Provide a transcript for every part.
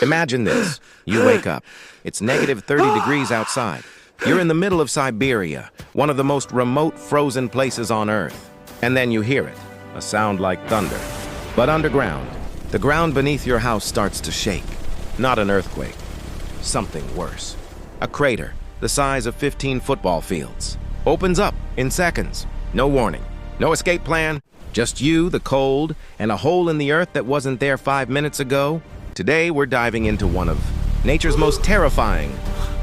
Imagine this. You wake up. It's negative 30 degrees outside. You're in the middle of Siberia, one of the most remote frozen places on Earth. And then you hear it, a sound like thunder. But underground, the ground beneath your house starts to shake. Not an earthquake. Something worse. A crater, the size of 15 football fields, opens up in seconds. No warning, no escape plan, just you, the cold, and a hole in the earth that wasn't there 5 minutes ago. Today, we're diving into one of nature's most terrifying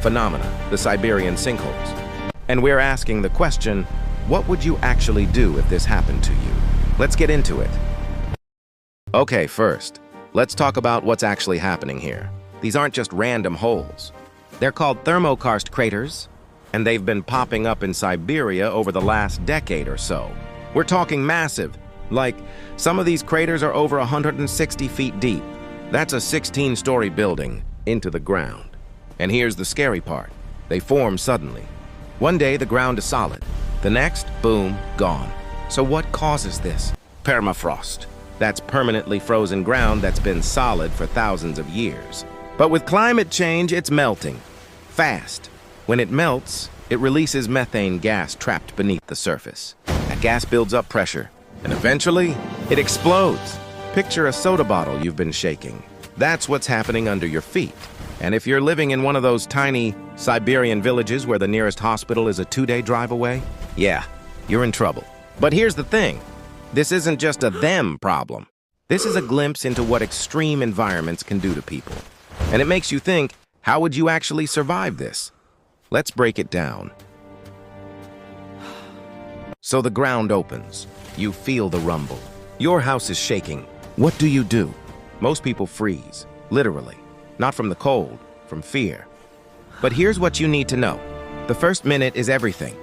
phenomena, the Siberian sinkholes. And we're asking the question, what would you actually do if this happened to you? Let's get into it. Okay, first, let's talk about what's actually happening here. These aren't just random holes. They're called thermokarst craters, and they've been popping up in Siberia over the last decade or so. We're talking massive. Like, some of these craters are over 160 feet deep. That's a 16-story building into the ground. And here's the scary part. They form suddenly. One day, the ground is solid. The next, boom, gone. So what causes this? Permafrost. That's permanently frozen ground that's been solid for thousands of years. But with climate change, it's melting. Fast. When it melts, it releases methane gas trapped beneath the surface. That gas builds up pressure, and eventually, it explodes. Picture a soda bottle you've been shaking. That's what's happening under your feet. And if you're living in one of those tiny Siberian villages where the nearest hospital is a 2-day drive away, yeah, you're in trouble. But here's the thing. This isn't just a them problem. This is a glimpse into what extreme environments can do to people. And it makes you think, how would you actually survive this? Let's break it down. So the ground opens. You feel the rumble. Your house is shaking. What do? Most people freeze, literally. Not from the cold, from fear. But here's what you need to know. The first minute is everything.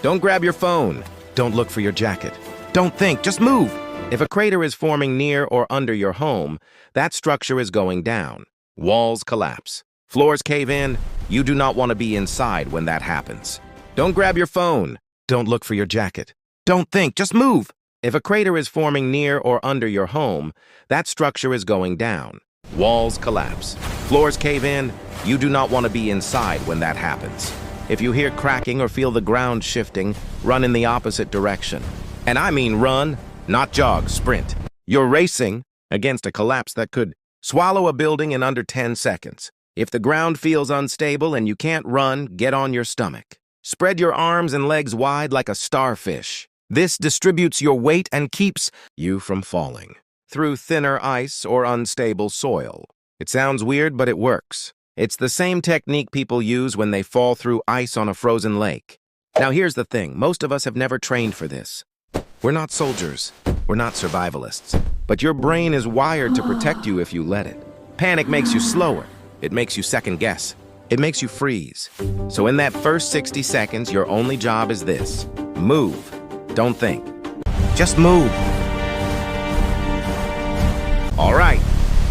Don't grab your phone. Don't look for your jacket. Don't think, just move. If a crater is forming near or under your home, that structure is going down. Walls collapse. Floors cave in. You do not want to be inside when that happens. Don't grab your phone. Don't look for your jacket. Don't think, just move. If a crater is forming near or under your home, that structure is going down. Walls collapse. Floors cave in. You do not want to be inside when that happens. If you hear cracking or feel the ground shifting, run in the opposite direction. And I mean run, not jog, sprint. You're racing against a collapse that could swallow a building in under 10 seconds. If the ground feels unstable and you can't run, get on your stomach. Spread your arms and legs wide like a starfish. This distributes your weight and keeps you from falling through thinner ice or unstable soil. It sounds weird, but it works. It's the same technique people use when they fall through ice on a frozen lake. Now here's the thing, most of us have never trained for this. We're not soldiers, we're not survivalists, but your brain is wired to protect you if you let it. Panic makes you slower, it makes you second guess, it makes you freeze. So in that first 60 seconds, your only job is this. Move. Don't think. Just move. All right,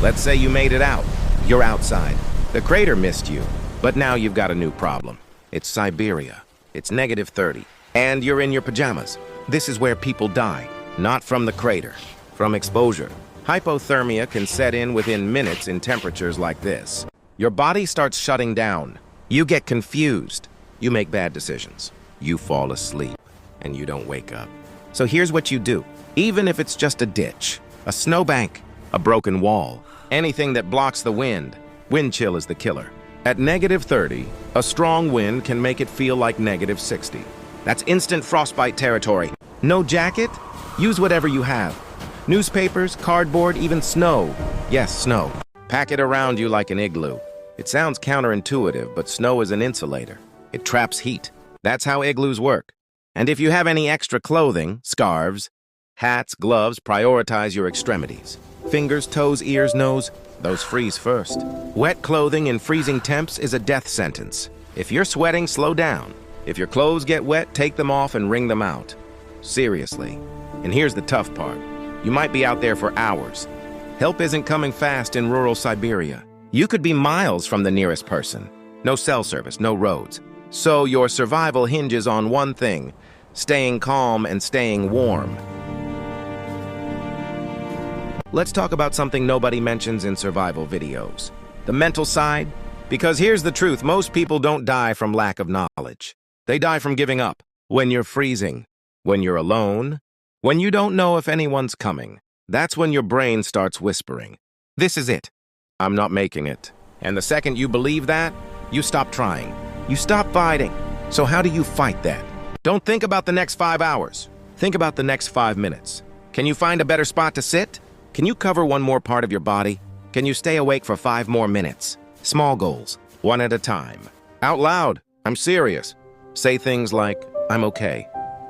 let's say you made it out. You're outside. The crater missed you, but now you've got a new problem. It's Siberia. It's negative 30, and you're in your pajamas. This is where people die, not from the crater, from exposure. Hypothermia can set in within minutes in temperatures like this. Your body starts shutting down. You get confused. You make bad decisions. You fall asleep, and you don't wake up. So here's what you do. Even if it's just a ditch, a snowbank, a broken wall, anything that blocks the wind, wind chill is the killer. At negative 30, a strong wind can make it feel like negative 60. That's instant frostbite territory. No jacket? Use whatever you have. Newspapers, cardboard, even snow. Yes, snow. Pack it around you like an igloo. It sounds counterintuitive, but snow is an insulator. It traps heat. That's how igloos work. And if you have any extra clothing, scarves, hats, gloves, prioritize your extremities. Fingers, toes, ears, nose, those freeze first. Wet clothing in freezing temps is a death sentence. If you're sweating, slow down. If your clothes get wet, take them off and wring them out. Seriously. And here's the tough part. You might be out there for hours. Help isn't coming fast in rural Siberia. You could be miles from the nearest person. No cell service, no roads. So your survival hinges on one thing, staying calm and staying warm. Let's talk about something nobody mentions in survival videos. The mental side? Because here's the truth, most people don't die from lack of knowledge. They die from giving up. When you're freezing, when you're alone, when you don't know if anyone's coming, that's when your brain starts whispering, "This is it. I'm not making it." And the second you believe that, you stop trying. You stop fighting. So how do you fight that? Don't think about the next 5 hours. Think about the next 5 minutes. Can you find a better spot to sit? Can you cover one more part of your body? Can you stay awake for 5 more minutes? Small goals, one at a time. Out loud, I'm serious. Say things like, "I'm okay.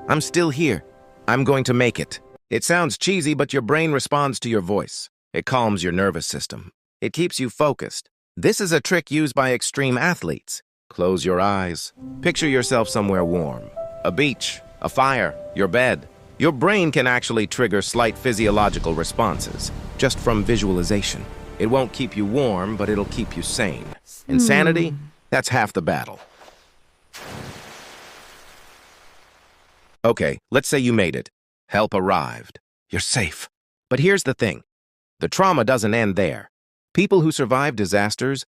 I'm still here. I'm going to make it." It sounds cheesy, but your brain responds to your voice. It calms your nervous system. It keeps you focused. This is a trick used by extreme athletes. Close your eyes. Picture yourself somewhere warm. A beach, a fire, your bed. Your brain can actually trigger slight physiological responses just from visualization. It won't keep you warm, but it'll keep you sane. Insanity? That's half the battle. Okay, let's say you made it. Help arrived. You're safe. But here's the thing. The trauma doesn't end there. People who survive disasters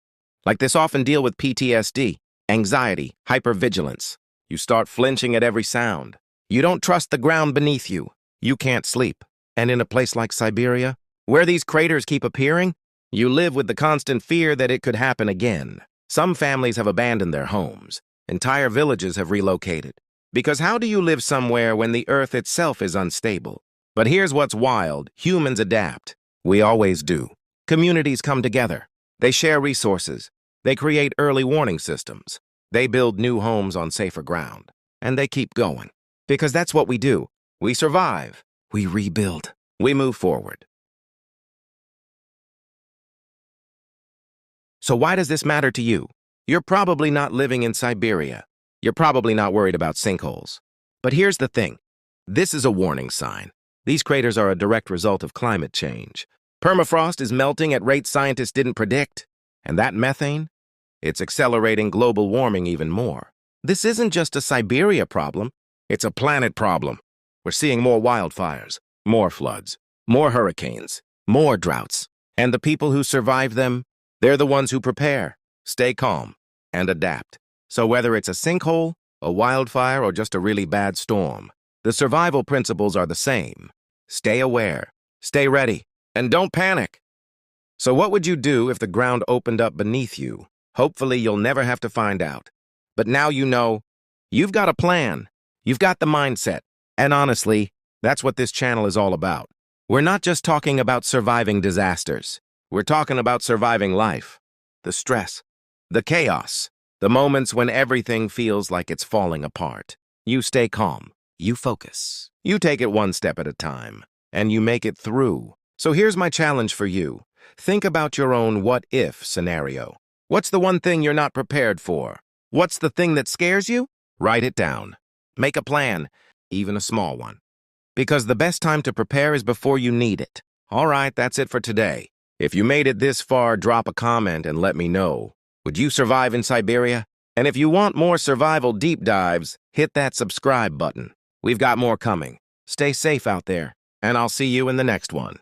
like this often deal with PTSD, anxiety, hypervigilance. You start flinching at every sound. You don't trust the ground beneath you. You can't sleep. And in a place like Siberia, where these craters keep appearing, you live with the constant fear that it could happen again. Some families have abandoned their homes. Entire villages have relocated. Because how do you live somewhere when the earth itself is unstable? But here's what's wild. Humans adapt. We always do. Communities come together. They share resources. They create early warning systems. They build new homes on safer ground. And they keep going. Because that's what we do. We survive. We rebuild. We move forward. So why does this matter to you? You're probably not living in Siberia. You're probably not worried about sinkholes. But here's the thing. This is a warning sign. These craters are a direct result of climate change. Permafrost is melting at rates scientists didn't predict. And that methane? It's accelerating global warming even more. This isn't just a Siberia problem. It's a planet problem. We're seeing more wildfires, more floods, more hurricanes, more droughts. And the people who survive them, they're the ones who prepare, stay calm, and adapt. So whether it's a sinkhole, a wildfire, or just a really bad storm, the survival principles are the same. Stay aware, stay ready, and don't panic. So what would you do if the ground opened up beneath you? Hopefully you'll never have to find out. But now you know, you've got a plan, you've got the mindset, and honestly, that's what this channel is all about. We're not just talking about surviving disasters. We're talking about surviving life, the stress, the chaos, the moments when everything feels like it's falling apart. You stay calm, you focus, you take it one step at a time, and you make it through. So here's my challenge for you. Think about your own what-if scenario. What's the one thing you're not prepared for? What's the thing that scares you? Write it down. Make a plan, even a small one. Because the best time to prepare is before you need it. All right, that's it for today. If you made it this far, drop a comment and let me know. Would you survive in Siberia? And if you want more survival deep dives, hit that subscribe button. We've got more coming. Stay safe out there, and I'll see you in the next one.